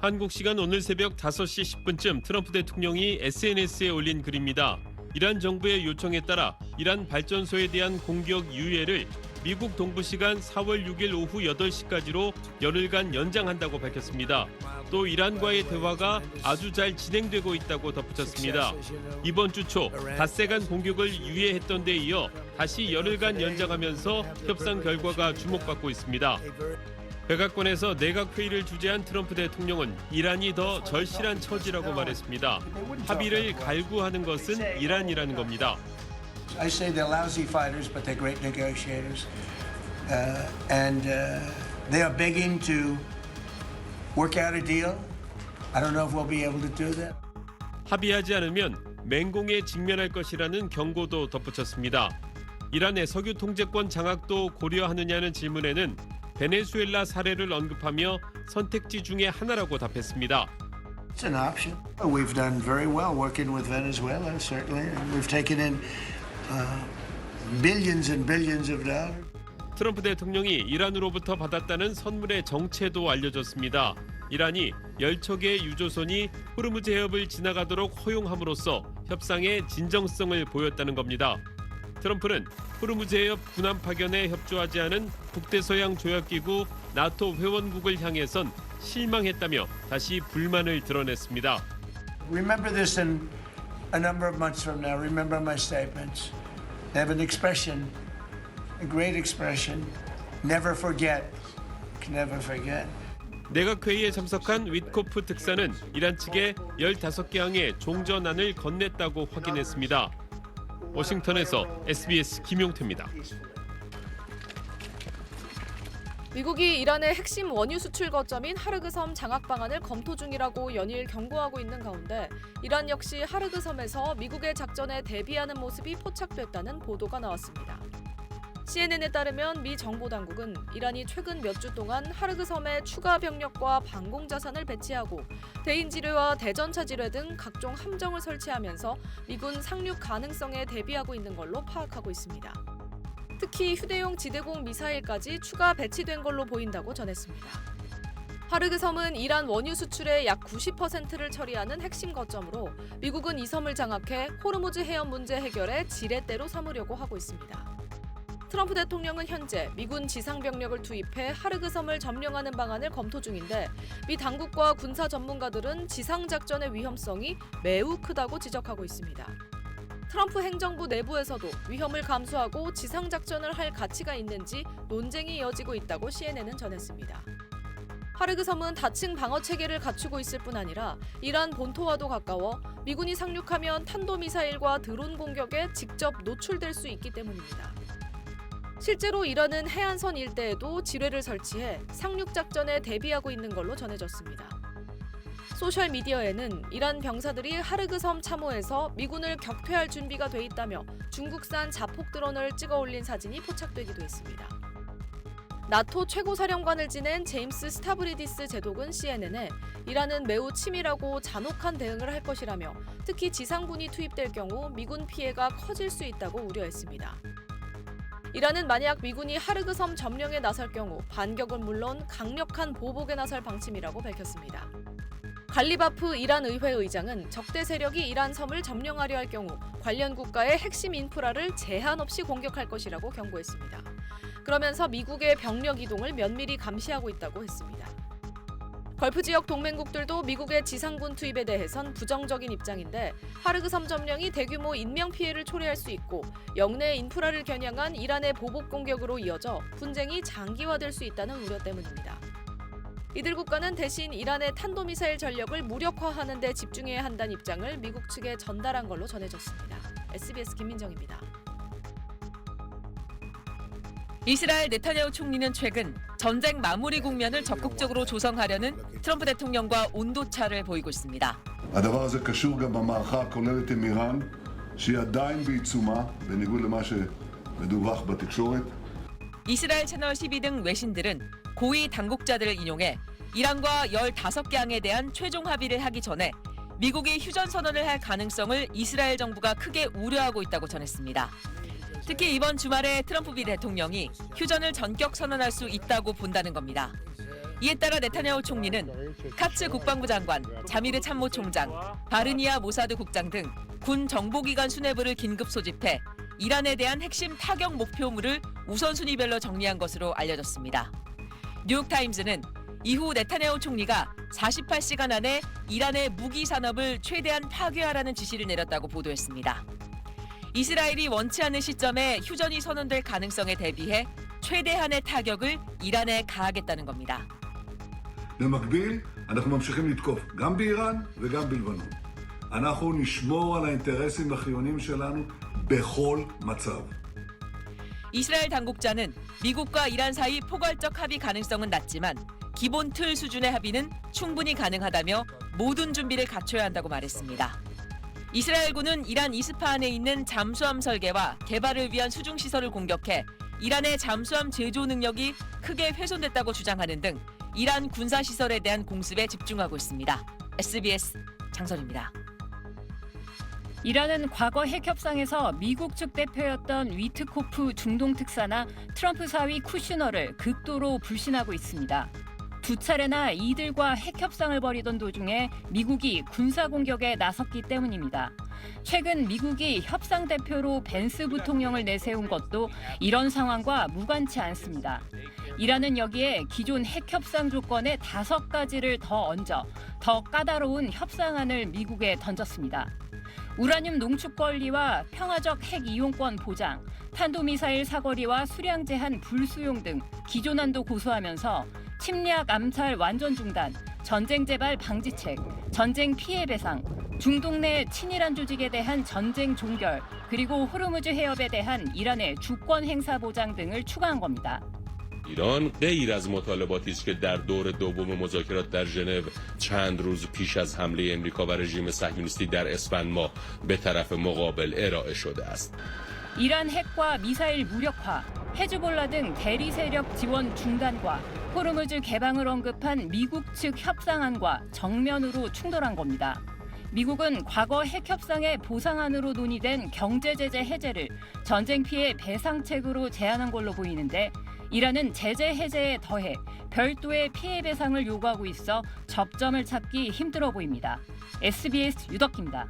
한국 시간 오늘 새벽 5시 10분쯤 트럼프 대통령이 SNS에 올린 글입니다. 이란 정부의 요청에 따라 이란 발전소에 대한 공격 유예를 미국 동부 시간 4월 6일 오후 8시까지로 열흘간 연장한다고 밝혔습니다. 또 이란과의 대화가 아주 잘 진행되고 있다고 덧붙였습니다. 이번 주 초 닷새간 공격을 유예했던 데 이어 다시 열흘간 연장하면서 협상 결과가 주목받고 있습니다. 백악관에서 내각회의를 주재한 트럼프 대통령은 이란이 더 절실한 처지라고 말했습니다. 합의를 갈구하는 것은 이란이라는 겁니다. I say they're lousy fighters, but they're great negotiators. They are begging to work out a deal. I don't know if we'll be able to do that. 합의하지 않으면 맹공에 직면할 것이라는 경고도 덧붙였습니다. 이란의 석유 통제권 장악도 고려하느냐는 질문에는 베네수엘라 사례를 언급하며 선택지 중에 하나라고 답했습니다. It's an option. We've done very well working with Venezuela, certainly. We've taken in billions and billions of dollars. 트럼프 대통령이 이란으로부터 받았다는 선물의 정체도 알려졌습니다. 이란이 10척의 유조선이 호르무즈 해협을 지나가도록 허용함으로써 협상의 진정성을 보였다는 겁니다. 트럼프는 호르무즈 해협 군함 파견에 협조하지 않은 북대서양 조약기구 나토 회원국을 향해선 실망했다며 다시 불만을 드러냈습니다. Remember this in a number of months from now. Remember my statements. They have an expression, a great expression. Never forget. Never forget. 내각회의에 참석한 위트코프 특사는 이란 측에 15개 항의 종전안을 건넸다고 확인했습니다. 워싱턴에서 SBS 김용태입니다. 미국이 이란의 핵심 원유 수출 거점인 하르그 섬 장악 방안을 검토 중이라고 연일 경고하고 있는 가운데 이란 역시 하르그 섬에서 미국의 작전에 대비하는 모습이 포착됐다는 보도가 나왔습니다. CNN에 따르면 미 정보당국은 이란이 최근 몇 주 동안 하르그 섬에 추가 병력과 방공 자산을 배치하고 대인 지뢰와 대전차 지뢰 등 각종 함정을 설치하면서 미군 상륙 가능성에 대비하고 있는 걸로 파악하고 있습니다. 특히 휴대용 지대공 미사일까지 추가 배치된 걸로 보인다고 전했습니다. 하르그 섬은 이란 원유 수출의 약 90%를 처리하는 핵심 거점으로 미국은 이 섬을 장악해 호르무즈 해협 문제 해결에 지렛대로 삼으려고 하고 있습니다. 트럼프 대통령은 현재 미군 지상병력을 투입해 하르그 섬을 점령하는 방안을 검토 중인데 미 당국과 군사 전문가들은 지상작전의 위험성이 매우 크다고 지적하고 있습니다. 트럼프 행정부 내부에서도 위험을 감수하고 지상작전을 할 가치가 있는지 논쟁이 이어지고 있다고 CNN은 전했습니다. 하르그 섬은 다층 방어 체계를 갖추고 있을 뿐 아니라 이란 본토와도 가까워 미군이 상륙하면 탄도미사일과 드론 공격에 직접 노출될 수 있기 때문입니다. 실제로 이란은 해안선 일대에도 지뢰를 설치해 상륙작전에 대비하고 있는 걸로 전해졌습니다. 소셜미디어에는 이란 병사들이 하르그 섬 참호에서 미군을 격퇴할 준비가 돼 있다며 중국산 자폭 드론을 찍어 올린 사진이 포착되기도 했습니다. 나토 최고사령관을 지낸 제임스 스타브리디스 제독은 CNN에 이란은 매우 치밀하고 잔혹한 대응을 할 것이라며 특히 지상군이 투입될 경우 미군 피해가 커질 수 있다고 우려했습니다. 이란은 만약 미군이 하르그 섬 점령에 나설 경우 반격은 물론 강력한 보복에 나설 방침이라고 밝혔습니다. 갈리바프 이란 의회 의장은 적대 세력이 이란 섬을 점령하려 할 경우 관련 국가의 핵심 인프라를 제한 없이 공격할 것이라고 경고했습니다. 그러면서 미국의 병력 이동을 면밀히 감시하고 있다고 했습니다. 걸프 지역 동맹국들도 미국의 지상군 투입에 대해선 부정적인 입장인데 하르그 섬 점령이 대규모 인명 피해를 초래할 수 있고 영내 인프라를 겨냥한 이란의 보복 공격으로 이어져 분쟁이 장기화될 수 있다는 우려 때문입니다. 이들 국가는 대신 이란의 탄도미사일 전력을 무력화하는 데 집중해야 한다는 입장을 미국 측에 전달한 걸로 전해졌습니다. SBS 김민정입니다. 이스라엘 네타냐후 총리는 최근 전쟁 마무리 국면을 적극적으로 조성하려는 트럼프 대통령과 온도차를 보이고 있습니다. הדבר הזה קשור גם במערכה הכוללת עם איראן, שהיא עדיין בעיצומה, בניגוד למה שמדווח בתקשורת. 이스라엘 채널 12 등 외신들은 고위 당국자들을 인용해 이란과 15개 항에 대한 최종 합의를 하기 전에 미국이 휴전 선언을 할 가능성을 이스라엘 정부가 크게 우려하고 있다고 전했습니다. 특히 이번 주말에 트럼프 대통령이 휴전을 전격 선언할 수 있다고 본다는 겁니다. 이에 따라 네타냐후 총리는 카츠 국방부 장관, 자미르 참모총장, 바르니아 모사드 국장 등 군 정보기관 수뇌부를 긴급 소집해 이란에 대한 핵심 타격 목표물을 우선순위별로 정리한 것으로 알려졌습니다. 뉴욕타임즈는 이후 네타냐후 총리가 48시간 안에 이란의 무기 산업을 최대한 파괴하라는 지시를 내렸다고 보도했습니다. 이스라엘이 원치 않는 시점에 휴전이 선언될 가능성에 대비해 최대한의 타격을 이란에 가하겠다는 겁니다. במקביל, אנחנו ממשיכים לתקוף, גם באיראן וגם בלבנון. אנחנו נשמור על האינטרסים החיוניים שלנו בכל מצב. 이스라엘 당국자는 미국과 이란 사이 포괄적 합의 가능성은 낮지만 기본 틀 수준의 합의는 충분히 가능하다며 모든 준비를 갖춰야 한다고 말했습니다. 이스라엘군은 이란 이스파한에 있는 잠수함 설계와 개발을 위한 수중시설을 공격해 이란의 잠수함 제조 능력이 크게 훼손됐다고 주장하는 등 이란 군사시설에 대한 공습에 집중하고 있습니다. SBS 장선입니다. 이란은 과거 핵협상에서 미국 측 대표였던 위트코프 중동 특사나 트럼프 사위 쿠슈너를 극도로 불신하고 있습니다. 두 차례나 이들과 핵협상을 벌이던 도중에 미국이 군사공격에 나섰기 때문입니다. 최근 미국이 협상 대표로 벤스 부통령을 내세운 것도 이런 상황과 무관치 않습니다. 이란은 여기에 기존 핵협상 조건의 5가지를 더 얹어 더 까다로운 협상안을 미국에 던졌습니다. 우라늄 농축 권리와 평화적 핵 이용권 보장, 탄도미사일 사거리와 수량 제한 불수용 등 기존안도 고수하면서 침략 암살 완전 중단, 전쟁 재발 방지책, 전쟁 피해 배상, 중동 내 친이란 조직에 대한 전쟁 종결, 그리고 호르무즈 해협에 대한 이란의 주권 행사 보장 등을 추가한 겁니다. ایران غیر از مطالباتی است که در دور دوم مذاکرات در ژنو چند روز پیش از حمله امریکا و رژیم صهیونیستی در اسفند ماه به طرف مقابل ارائه شده است. 이란 핵과 미사일 무력화, 헤즈볼라 등 대리 세력 지원 중단과 호르무즈 개방을 언급한 미국 측 협상안과 정면으로 충돌한 겁니다. 미국은 과거 핵협상의 보상안으로 논의된 경제제재 해제를 전쟁 피해 배상책으로 제안한 걸로 보이는데 이란은 제재 해제에 더해 별도의 피해 배상을 요구하고 있어 접점을 찾기 힘들어 보입니다. SBS 유덕기입니다.